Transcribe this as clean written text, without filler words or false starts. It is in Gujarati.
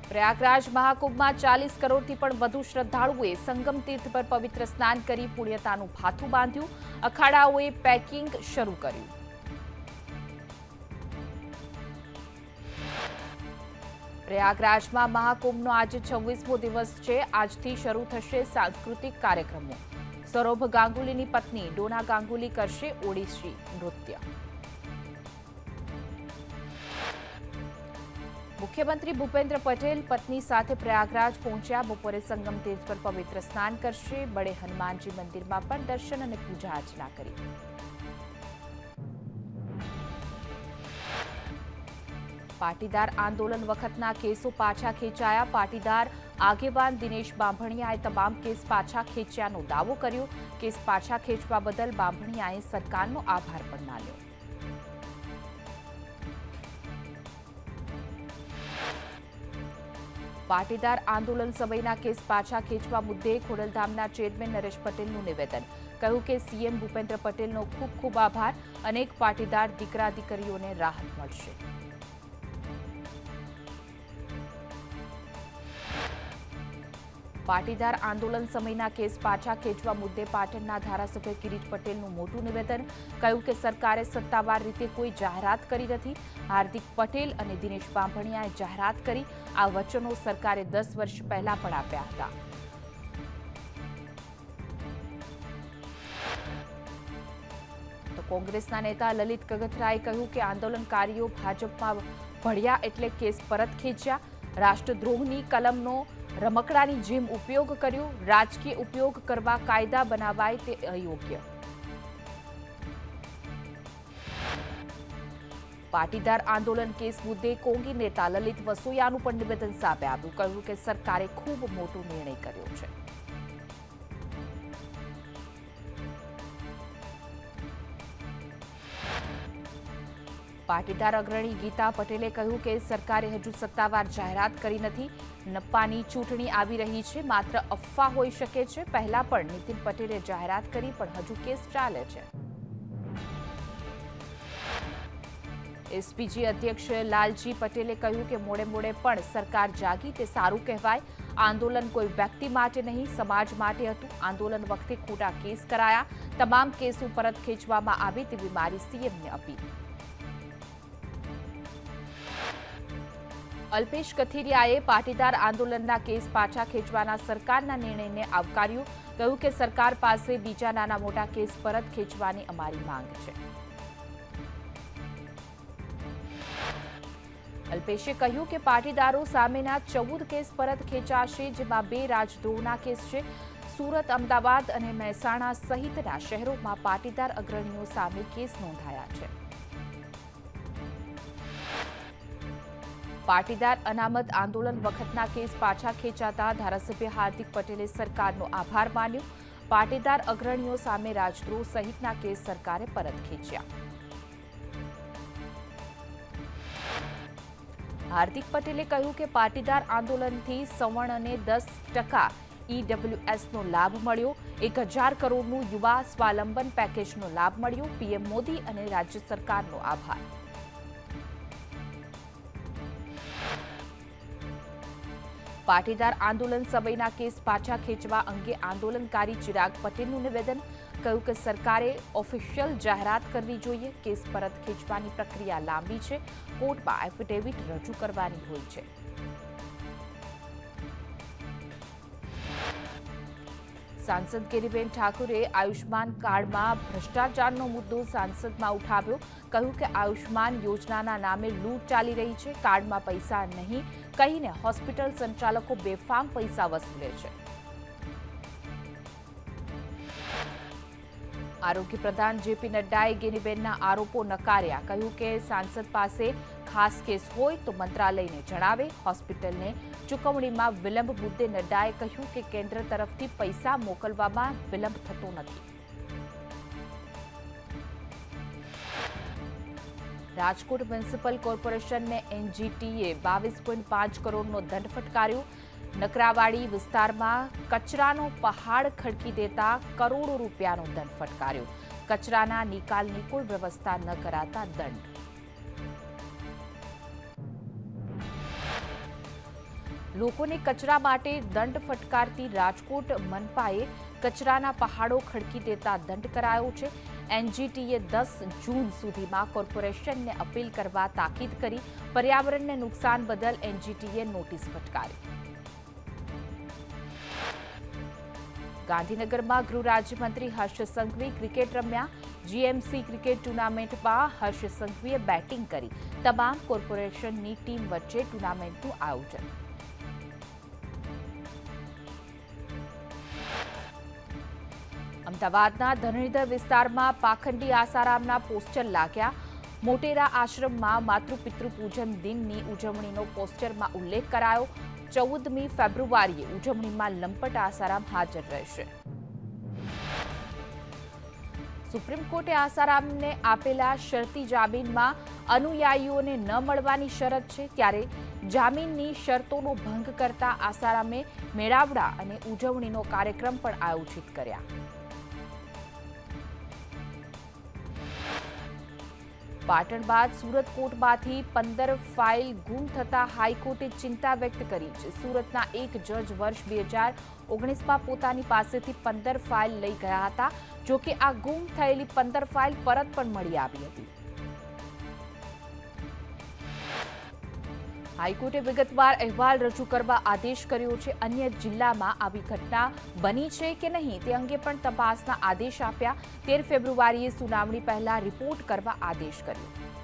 પ્રયાગરાજ મહાકુંભમાં 40 કરોડથી પણ વધુ શ્રદ્ધાળુઓએ સંગમ તીર્થ પર પવિત્ર સ્નાન કરી પુણ્યતાનું ભાથું બાંધ્યું. અખાડાઓએ પેકિંગ શરૂ કર્યું. પ્રયાગરાજમાં મહાકુંભનો આજે 26મો દિવસ છે. આજથી શરૂ થશે સાંસ્કૃતિક કાર્યક્રમો. સૌરભ ગાંગુલીની પત્ની ડોના ગાંગુલી કરશે ઓડિસી નૃત્ય. મુખ્યમંત્રી ભૂપેન્દ્ર પટેલ પત્ની સાથે પ્રયાગરાજ પહોંચ્યા. બપોરે સંગમ તીર્થ પર પવિત્ર સ્નાન કરશે. બડે હનુમાનજી મંદિરમાં પણ દર્શન અને પૂજા અર્ચના કરી. પાટીદાર આંદોલન વખતના કેસો પાછા ખેંચાયા. પાટીદાર આગેવાન દિનેશ બાંભણિયાએ તમામ કેસ પાછા ખેંચ્યાનો દાવો કર્યો. કેસ પાછા ખેંચવા બદલ બાંભણિયાએ સરકારનો આભાર પણ માન્યો. પાટીદાર આંદોલન સમયના કેસ પાછા ખેંચવા મુદ્દે ખોડલધામના ચેરમેન નરેશ પટેલનું નિવેદન. કહ્યું કે સીએમ ભૂપેન્દ્ર પટેલનો ખૂબ ખૂબ આભાર. અનેક પાટીદાર દીકરા દીકરીઓને રાહત મળશે. પાટીદાર આંદોલન સમયના કેસ પાછા ખેંચવા મુદ્દે પાટણના ધારાસભ્ય કિરીટ પટેલનું મોટું નિવેદન. કહ્યું કે સરકારે સત્તાવાર રીતે કોઈ જાહેરાત કરી નથી. હાર્દિક પટેલ અને દિનેશ બાંભણિયાએ જાહેરાત કરી. આ વચનો સરકારે 10 વર્ષ પહેલા પણ આપ્યા હતા. તો કોંગ્રેસના નેતા લલિત કગથરાએ કહ્યું કે આંદોલનકારીઓ ભાજપમાં ભળ્યા એટલે કેસ પરત ખેંચ્યા. રાષ્ટ્રદ્રોહની કલમનો રમકડાની જેમ ઉપયોગ કર્યો. રાજકીય ઉપયોગ કરવા કાયદા બનાવાય તે અયોગ્ય. પાટીદાર આંદોલન કેસ મુદ્દે કોંગી નેતા લલિત વસોયાનું પણ નિવેદન સામે આવ્યું. કહ્યું કે સરકારે ખૂબ મોટો નિર્ણય કર્યો છે. પાટીદાર અગ્રણી ગીતા પટેલે કહ્યું કે સરકારે હજુ સત્તાવાર જાહેરાત કરી નથી. નપ્પાની ચૂંટણી આવી રહી છે. માત્ર અફવા હોઈ શકે છે. પહેલા પણ નીતિન પટેલે જાહેરાત કરી પણ હજુ કેસ ચાલે છે. એસપીજી અધ્યક્ષ લાલજી પટેલે કહ્યું કે મોડે મોડે પણ સરકાર જાગી તે સારું કહેવાય. આંદોલન કોઈ વ્યક્તિ માટે નહીં, સમાજ માટે હતું. આંદોલન વખતે ખોટા કેસ કરાયા. તમામ કેસો પરત ખેંચવામાં આવે તેવી મારી સીએમને અપીલ. અલ્પેશ કથિરિયાએ પાટીદાર આંદોલનના કેસ પાછા ખેંચવાના સરકારના નિર્ણયને આવકાર્યું. કહ્યું કે સરકાર પાસે બીજા નાના મોટા કેસ પરત ખેંચવાની અમારી માંગ છે. અલ્પેશે કહ્યું કે પાટીદારો સામેના 14 કેસ પરત ખેંચાશે, જેમાં 2 રાજદ્રોહના કેસ છે. સુરત, અમદાવાદ અને મહેસાણા સહિતના શહેરોમાં પાટીદાર અગ્રણીઓ સામે કેસ નોંધાયા છે. પાટીદાર અનામત આંદોલન વખતના કેસ પાછા ખેંચાતા ધારાસભ્ય હાર્દિક પટેલે સરકારનો આભાર માન્યો. પાટીદાર અગ્રણીઓ સામે રાજદ્રોહ સહિતના કેસ સરકારે પરત ખેંચ્યા. હાર્દિક પટેલે કહ્યું કે પાટીદાર આંદોલનથી સવર્ણને 10% ઈડબ્લ્યુએસનો લાભ મળ્યો. 1000 કરોડનું યુવા સ્વાવલંબન પેકેજનો લાભ મળ્યો. પીએમ મોદી અને રાજ્ય સરકારનો આભાર. પાટીદાર આંદોલન સમયના કેસ પાછા ખેંચવા અંગે આંદોલનકારી ચિરાગ પટેલનું નિવેદન. કહ્યું કે સરકારે ઓફિશિયલ જાહેરાત કરવી જોઈએ. કેસ પરત ખેંચવાની પ્રક્રિયા લાંબી છે. કોર્ટમાં એફિડેવિટ રજૂ કરવાની હોય છે. સાંસદ ગિરીબેન ઠાકુરે આયુષ્માન કાર્ડમાં ભ્રષ્ટાચારનો મુદ્દો સાંસદમાં ઉઠાવ્યો. કહ્યું કે આયુષ્માન યોજનાના નામે લૂંટ ચાલી રહી છે. કાર્ડમાં પૈસા નહીં કહીને હોસ્પિટલ સંચાલકો બેફામ પૈસા વસૂલે છે. આરોગ્ય પ્રધાન જેપી નડ્ડાએ ગિરીબેનના આરોપો નકાર્યા. કહ્યું કે સાંસદ પાસે ખાસ કેસ હોય તો મંત્રાલયને જણાવે. હોસ્પિટલને ચૂકવણીમાં વિલંબ મુદ્દે નડ્ડાએ કહ્યું કે કેન્દ્ર તરફથી પૈસા મોકલવામાં વિલંબ થતો નથી. રાજકોટ મ્યુનિસિપલ કોર્પોરેશનને એનજીટીએ 22.5 કરોડનો દંડ ફટકાર્યો. નકરાવાડી વિસ્તારમાં કચરાનો પહાડ ખડકી દેતા કરોડો રૂપિયાનો દંડ ફટકાર્યો. કચરાના નિકાલની કોઈ વ્યવસ્થા ન કરાતા દંડ. લોકોને કચરા માટે દંડ ફટકારતી રાજકોટ મનપાએ કચરાના પહાડો ખડકી દેતા દંડ કરાયો છે. એનજીટીએ 10 જૂન સુધીમાં કોર્પોરેશનને અપીલ કરવા તાકીદ કરી. પર્યાવરણને નુકસાન બદલ એનજીટીએ નોટિસ ફટકારી. ગાંધીનગરમાં ગૃહ રાજ્યમંત્રી હર્ષ સંઘવી ક્રિકેટ રમ્યા. જીએમસી ક્રિકેટ ટુર્નામેન્ટમાં હર્ષ સંઘવીએ બેટિંગ કરી. તમામ કોર્પોરેશનની ટીમ વચ્ચે ટુર્નામેન્ટનું આયોજન. અમદાવાદના ધરણીધર વિસ્તારમાં પાખંડી આસારામના પોસ્ટર લાગ્યા. મોટેરા આશ્રમમાં માતૃપિતૃ પૂજન દિનની ઉજવણીનો પોસ્ટરમાં ઉલ્લેખ કરાયો. 14મી ફેબ્રુઆરીએ ઉજવણીમાં લંપટ આસારામ હાજર રહેશે. સુપ્રીમ કોર્ટે આસારામને આપેલા શરતી જામીનમાં અનુયાયીઓને ન મળવાની શરત છે. ત્યારે જામીનની શરતોનો ભંગ કરતા આસારામે મેળાવડા અને ઉજવણીનો કાર્યક્રમ પણ આયોજિત કર્યા. પાટણ બાદ સુરત કોર્ટમાંથી 15 ફાઇલ ગુમ થતા હાઈકોર્ટે ચિંતા વ્યક્ત કરી છે. સુરતના એક જજ વર્ષ 2019માં પોતાની પાસેથી 15 ફાઇલ લઈ ગયા હતા. જોકે આ ગુમ થયેલી 15 ફાઇલ પરત પણ મળી આવી હતી. હાઈકોર્ટે વિગતવાર અહેવાલ રજૂ કરવા આદેશ કર્યો છે. અન્ય જિલ્લામાં આવી ઘટના બની છે કે નહીં તે અંગે પણ તપાસના આદેશ આપ્યા. 13 ફેબ્રુઆરીએ સુનાવણી પહેલા રિપોર્ટ કરવા આદેશ કર્યો.